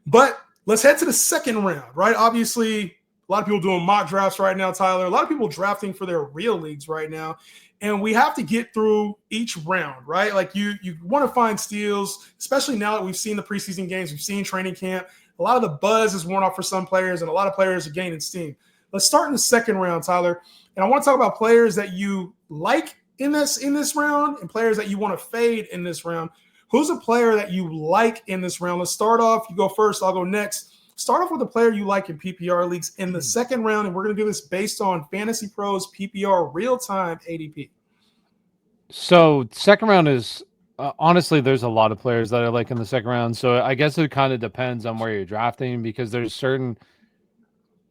But let's head to the second round, right? Obviously, a lot of people doing mock drafts right now, Tyler. A lot of people drafting for their real leagues right now. And we have to get through each round, right? Like you want to find steals, especially now that we've seen the preseason games, we've seen training camp. A lot of the buzz is worn off for some players, and a lot of players are gaining steam. Let's start in the second round, Tyler. And I want to talk about players that you like in this round and players that you want to fade in this round. Who's a player that you like in this round? Let's start off. You go first. I'll go next. Start off with a player you like in PPR leagues in the second round, and we're going to do this based on Fantasy Pros PPR real-time ADP. So second round is honestly, there's a lot of players that I like in the second round. So I guess it kind of depends on where you're drafting, because there's certain,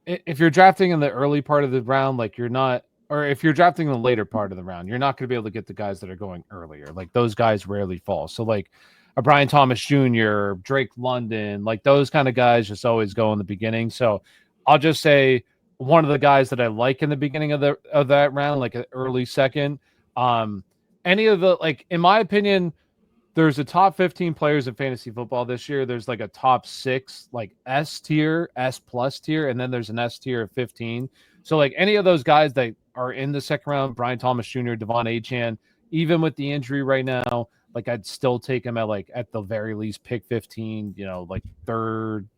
if you're drafting in the early part of the round, like you're not, or if you're drafting in the later part of the round, you're not going to be able to get the guys that are going earlier. Like those guys rarely fall. So like a Brian Thomas Jr., Drake London, like those kind of guys just always go in the beginning. So I'll just say one of the guys that I like in the beginning of that round, like an early second, any of the, like, in my opinion, there's a top 15 players in fantasy football this year. There's like a top 6, like S tier, S plus tier, and then there's an S tier of 15. So like any of those guys that are in the second round, Brian Thomas Jr., Devon Achane, even with the injury right now, like I'd still take him at the very least pick 15, like third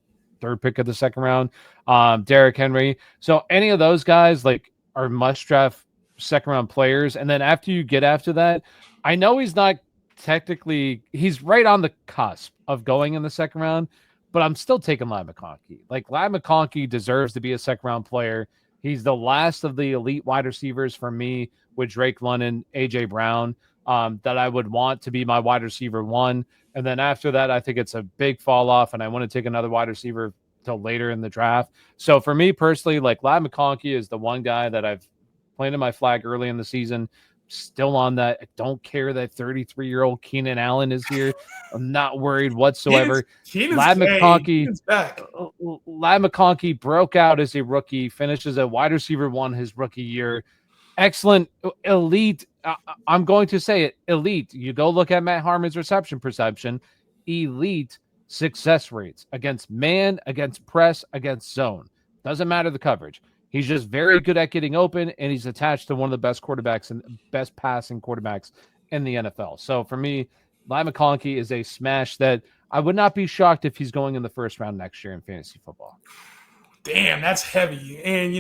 pick of the second round. Derrick Henry. So any of those guys like are must draft second round players. And then after you get after that, I know he's not technically, he's right on the cusp of going in the second round, but I'm still taking Ladd McConkey. Like Ladd McConkey deserves to be a second round player. He's the last of the elite wide receivers for me with Drake London, AJ Brown, that I would want to be my wide receiver one. And then after that, I think it's a big fall off, and I want to take another wide receiver till later in the draft. So for me personally, like Ladd McConkey is the one guy that I've planted my flag early in the season. Still on that. I don't care that 33-year-old Keenan Allen is here. I'm not worried whatsoever. Ladd McConkey broke out as a rookie, finishes at wide receiver one his rookie year. Excellent, elite. I'm going to say it, elite. You go look at Matt Harmon's reception perception, elite success rates against man, against press, against zone. Doesn't matter the coverage. He's just very good at getting open, and he's attached to one of the best quarterbacks and best passing quarterbacks in the NFL. So for me, Ladd McConkey is a smash that I would not be shocked if he's going in the first round next year in fantasy football. Damn, that's heavy. And,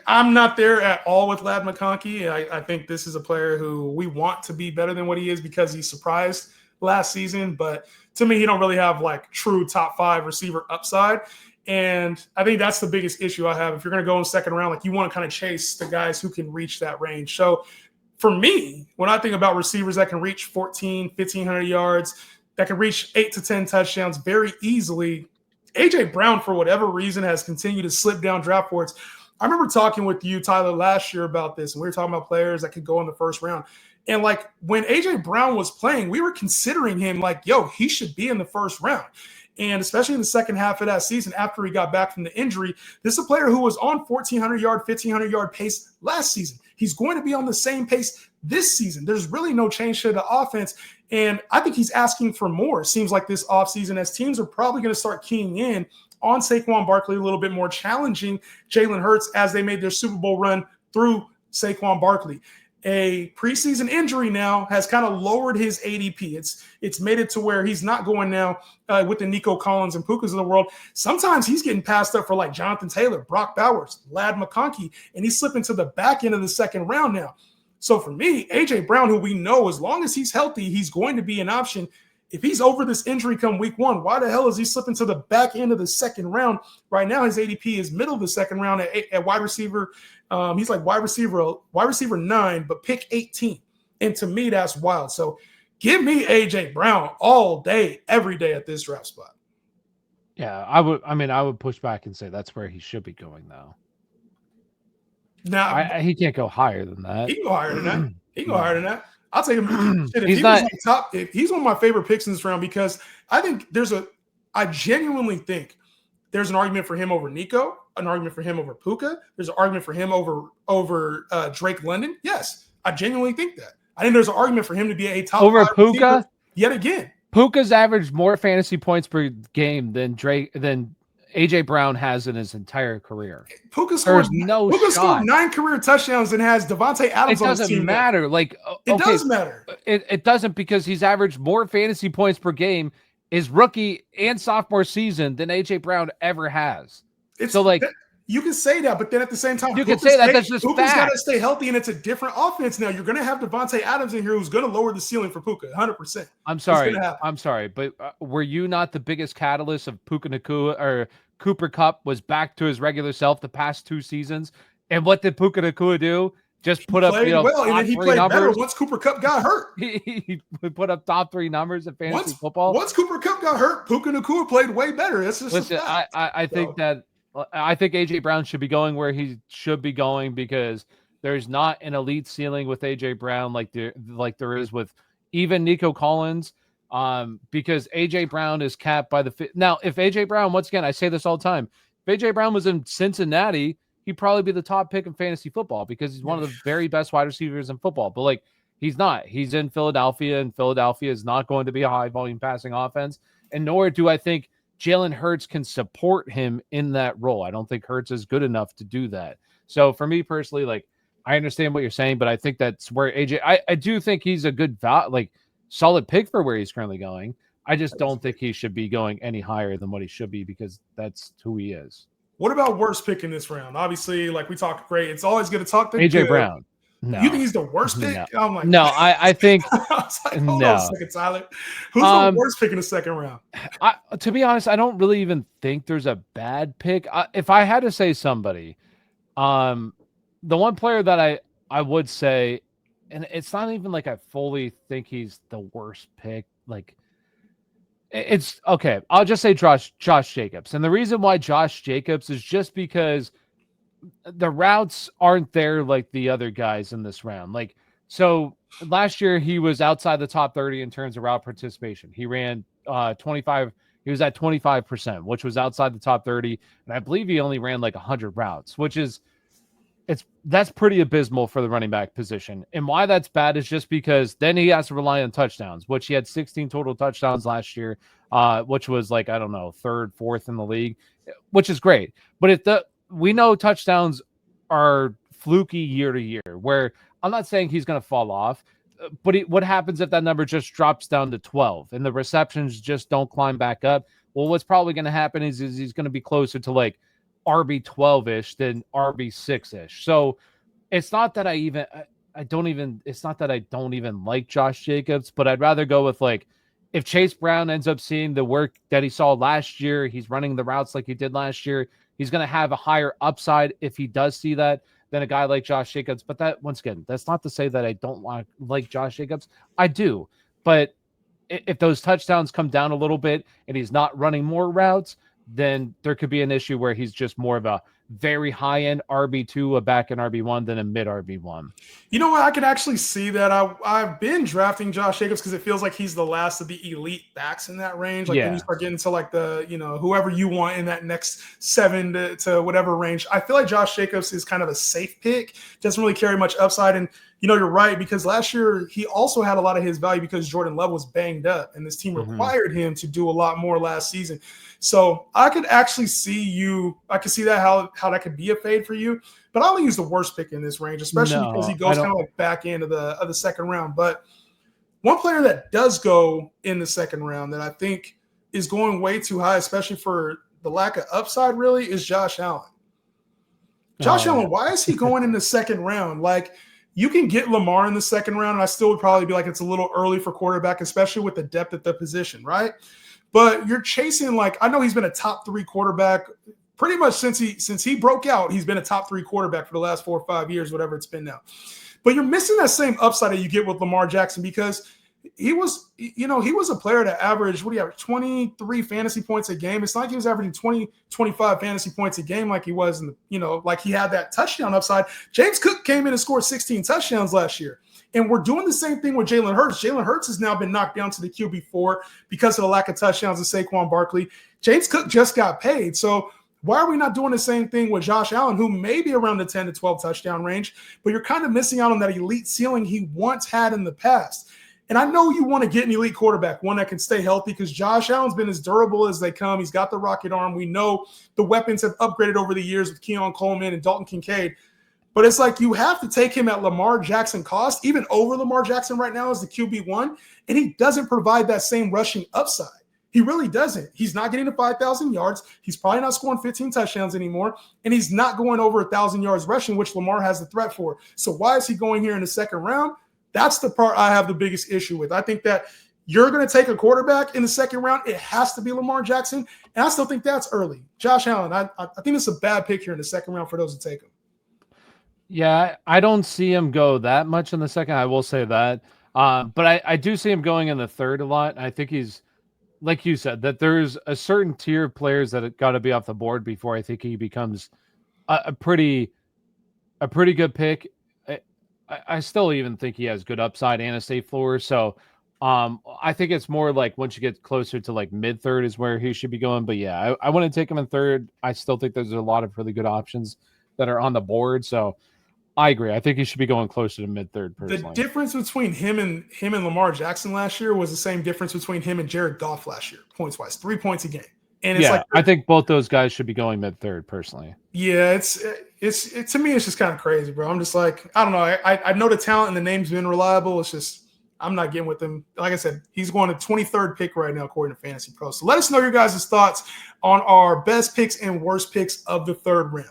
I'm not there at all with Ladd McConkey. I think this is a player who we want to be better than what he is because he surprised last season. But to me, he don't really have like true top 5 receiver upside. And I think that's the biggest issue I have. If you're going to go in the second round, like you want to kind of chase the guys who can reach that range. So for me, when I think about receivers that can reach 1,500 yards, that can reach 8 to 10 touchdowns very easily, A.J. Brown, for whatever reason, has continued to slip down draft boards. I remember talking with you, Tyler, last year about this, and we were talking about players that could go in the first round. And like when A.J. Brown was playing, we were considering him like, he should be in the first round. And especially in the second half of that season, after he got back from the injury, this is a player who was on 1,400-yard, 1,500-yard pace last season. He's going to be on the same pace this season. There's really no change to the offense. And I think he's asking for more, it seems like, this offseason, as teams are probably going to start keying in on Saquon Barkley a little bit more, challenging Jalen Hurts as they made their Super Bowl run through Saquon Barkley. A preseason injury now has kind of lowered his ADP. It's made it to where he's not going now with the Nico Collins and Pukas of the world. Sometimes he's getting passed up for like Jonathan Taylor, Brock Bowers, Ladd McConkey, and he's slipping to the back end of the second round now. So for me, A.J. Brown, who we know as long as he's healthy, he's going to be an option. If he's over this injury come week 1, why the hell is he slipping to the back end of the second round? Right now, his ADP is middle of the second round at wide receiver. He's like wide receiver 9, but pick 18. And to me, that's wild. So give me A.J. Brown all day, every day at this draft spot. Yeah, I would push back and say that's where he should be going, though. Now he can't go higher than that. He can go higher than that. I'll take him. If he's one of my favorite picks in this round, because I think I genuinely think there's an argument for him over Nico, an argument for him over Puka. There's an argument for him over Drake London. Yes, I genuinely think that. I think there's an argument for him to be a top over 5 Puka yet again. Puka's averaged more fantasy points per game than AJ Brown has in his entire career. Puka scored There's no Puka scored shot. 9 career touchdowns and has Devontae Adams It on his doesn't team now. matter. Like, It okay, does matter. It doesn't, because he's averaged more fantasy points per game his rookie and sophomore season than AJ Brown ever has. It's so like you can say that, but then at the same time, you can say that that's just Puka's got to fact. stay healthy, and it's a different offense now. You're going to have Devontae Adams in here who's going to lower the ceiling for Puka, 100%. I'm sorry, but were you not the biggest catalyst of Puka Nacua, or Cooper Kupp was back to his regular self the past 2 seasons? And what did Puka Nacua do? Just put up, well, and then he played numbers. better once Cooper Kupp got hurt. He put up top 3 numbers in fantasy football. Once Cooper Kupp got hurt, Puka Nacua played way better. That's just listen. I think AJ Brown should be going where he should be going, because there's not an elite ceiling with AJ Brown like there is with even Nico Collins. Because AJ Brown is capped by now. If AJ Brown, once again, I say this all the time, if AJ Brown was in Cincinnati, he'd probably be the top pick in fantasy football, because he's one of the very best wide receivers in football. But like, he's not. He's in Philadelphia, and Philadelphia is not going to be a high volume passing offense. And nor do I think Jalen Hurts can support him in that role. I don't think Hurts is good enough to do that. So for me personally, like, I understand what you're saying, but I think that's where AJ, I do think he's a good, solid pick for where he's currently going. I just don't think he should be going any higher than what he should be, because that's who he is. What about worst pick in this round? Obviously, like we talked great. It's always good to talk to AJ Brown. No. You think he's the worst pick? No. I'm like, no, I think hold on a second, Tyler. Who's the worst pick in the second round? To be honest, I don't really even think there's a bad pick. If I had to say somebody, the one player that I would say, and it's not even like I fully think he's the worst pick. Like, it's okay. I'll just say Josh Jacobs. And the reason why Josh Jacobs is just because the routes aren't there like the other guys in this round. Like, so last year he was outside the top 30 in terms of route participation. He ran 25. He was at 25%, which was outside the top 30. And I believe he only ran like 100 routes, which is, that's pretty abysmal for the running back position. And why that's bad is just because then he has to rely on touchdowns, which he had 16 total touchdowns last year, which was like, I don't know, 3rd, 4th in the league, which is great. But we know touchdowns are fluky year to year, where I'm not saying he's going to fall off, but what happens if that number just drops down to 12 and the receptions just don't climb back up? Well, what's probably going to happen is he's going to be closer to like RB12-ish than RB6-ish. So it's not that it's not that I don't even like Josh Jacobs, but I'd rather go with, like, if Chase Brown ends up seeing the work that he saw last year, he's running the routes like he did last year, he's going to have a higher upside if he does see that than a guy like Josh Jacobs. But that, once again, that's not to say that I don't like Josh Jacobs. I do. But if those touchdowns come down a little bit and he's not running more routes, then there could be an issue where he's just more of a very high-end RB2, a back-end RB1, than a mid RB1. You know what? I could actually see that. I've been drafting Josh Jacobs because it feels like he's the last of the elite backs in that range. Like, when you start getting to like the, whoever you want in that next 7 to whatever range, I feel like Josh Jacobs is kind of a safe pick. Doesn't really carry much upside. And, you're right, because last year he also had a lot of his value because Jordan Love was banged up and this team required him to do a lot more last season. So I could actually see that how that could be a fade for you. But I don't think he's the worst pick in this range, especially because he goes kind of like back end of the second round. But one player that does go in the second round that I think is going way too high, especially for the lack of upside, really, is Josh Allen. Josh Allen, why is he going in the second round? Like, you can get Lamar in the second round, and I still would probably be like, it's a little early for quarterback, especially with the depth at the position, right? But you're chasing, like, I know he's been a top 3 quarterback pretty much since he broke out. He's been a top 3 quarterback for the last 4 or 5 years, whatever it's been now. But you're missing that same upside that you get with Lamar Jackson, because he was a player that averaged, 23 fantasy points a game. It's not like he was averaging 20, 25 fantasy points a game like he was in like he had that touchdown upside. James Cook came in and scored 16 touchdowns last year. And we're doing the same thing with Jalen Hurts. Jalen Hurts has now been knocked down to the QB4 because of the lack of touchdowns of Saquon Barkley. James Cook just got paid. So why are we not doing the same thing with Josh Allen, who may be around the 10 to 12 touchdown range, but you're kind of missing out on that elite ceiling he once had in the past? And I know you want to get an elite quarterback, one that can stay healthy, because Josh Allen's been as durable as they come. He's got the rocket arm. We know the weapons have upgraded over the years with Keon Coleman and Dalton Kincaid. But it's like you have to take him at Lamar Jackson cost, even over Lamar Jackson right now as the QB1, and he doesn't provide that same rushing upside. He really doesn't. He's not getting to 5,000 yards. He's probably not scoring 15 touchdowns anymore, and he's not going over 1,000 yards rushing, which Lamar has the threat for. So why is he going here in the second round? That's the part I have the biggest issue with. I think that you're going to take a quarterback in the second round. It has to be Lamar Jackson, and I still think that's early. Josh Allen, I think it's a bad pick here in the second round for those to take him. Yeah, I don't see him go that much in the second. I will say that. But I do see him going in the third a lot. I think he's, like you said, that there's a certain tier of players that have got to be off the board before I think he becomes a pretty good pick. I still even think he has good upside and a safe floor. So I think it's more like once you get closer to like mid third is where he should be going. But yeah, I want to take him in third. I still think there's a lot of really good options that are on the board. So I agree. I think he should be going closer to mid third personally. The difference between him and Lamar Jackson last year was the same difference between him and Jared Goff last year, points wise, 3 points a game. And it's I think both those guys should be going mid third personally. Yeah, it's to me, it's just kind of crazy, bro. I'm just like, I don't know. I know the talent and the name's been reliable. It's just I'm not getting with him. Like I said, he's going to 23rd pick right now according to Fantasy Pro. So let us know your guys' thoughts on our best picks and worst picks of the third round.